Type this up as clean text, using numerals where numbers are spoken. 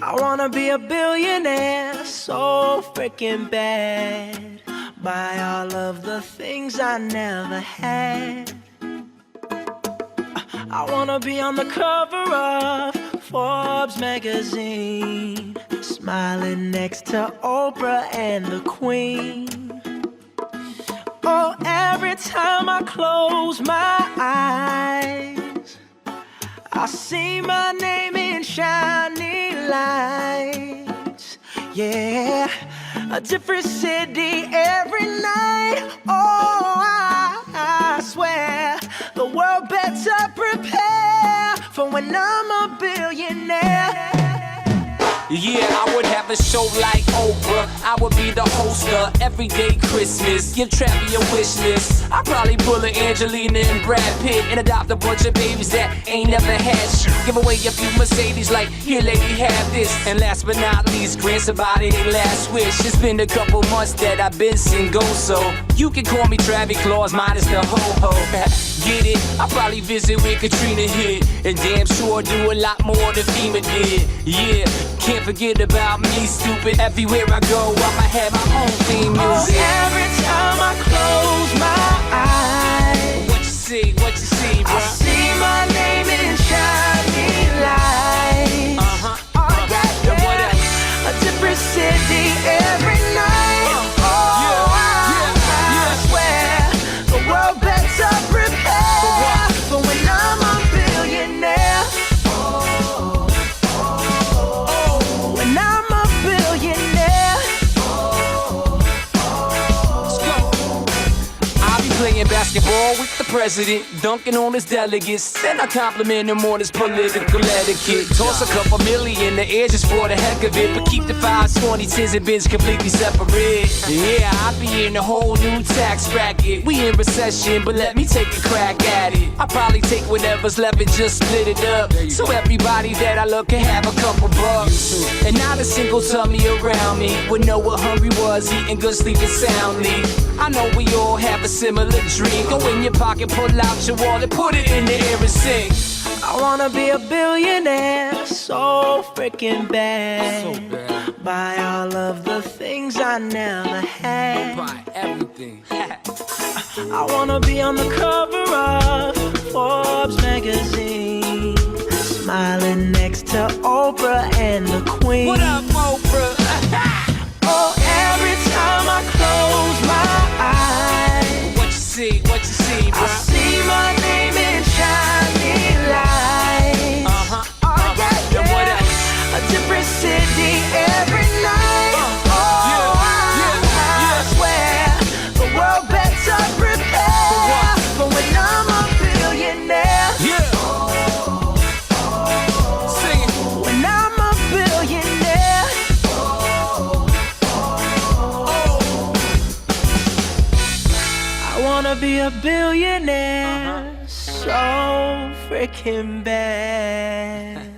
I wanna be a billionaire, so freaking bad. Buy all of the things I never had. I wanna be on the cover of Forbes magazine, smiling next to Oprah and the Queen. Oh, every time I close my eyes, I see my name in shining lights. Yeah, a different city every night. Oh, I swear the world better prepare for when I'm a billionaire. Yeah, I would have a show like Oprah. I would be the host of Everyday Christmas. Give Travi a wish list. I'd probably pull a Angelina and Brad Pitt and adopt a bunch of babies that ain't never had shit. Give away a few Mercedes like, here lady, have this. And last but not least, grant somebody their last wish. It's been a couple months that I've been single, so you can call me Travi Claus minus the ho-ho. Get it? I'll probably visit where Katrina hit, and damn sure do a lot more than FEMA did. Yeah, can't forget about me, stupid. Everywhere I go, I'ma have my own theme music. Oh, every time I close my eyes, what you see, bro? I see my name in shining lights. Oh, yeah, yeah. What else? A different city every night. I swear the world better prepare for when I'm a billionaire. When I'm a billionaire. Let's go. I'll be playing basketball with the president, dunking on his delegates. Then I compliment him on his political etiquette. Toss a couple million in the air just for the heck of it, but keep the 5s, 20s, 10s, and bins completely separate. Yeah, I'll be in a whole new tax bracket. We in recession, but let me take a crack at it. I'll probably take whatever's left and just split it up, so everybody that I love can have a couple bucks. And not a single tummy around me would know what hungry was, eating good, sleeping soundly. I know we all have a similar dream. Go in your pocket, pull out your wallet, put it in the air and sing. I wanna be a billionaire, so freaking bad. So bad. Buy all of the things I never had. Buy everything. I wanna be on the cover of Forbes magazine, smiling next to Oprah and the Queen. What up, Oprah? Oh, every time I close my eyes, What you see, bro? I see my name in shining lights. Oh, yeah, And what yeah. else? A different city every night. I swear the world better prepare for when I'm a billionaire. Yeah. Sing it. When I'm a billionaire. I wanna be a billionaire, so freaking bad.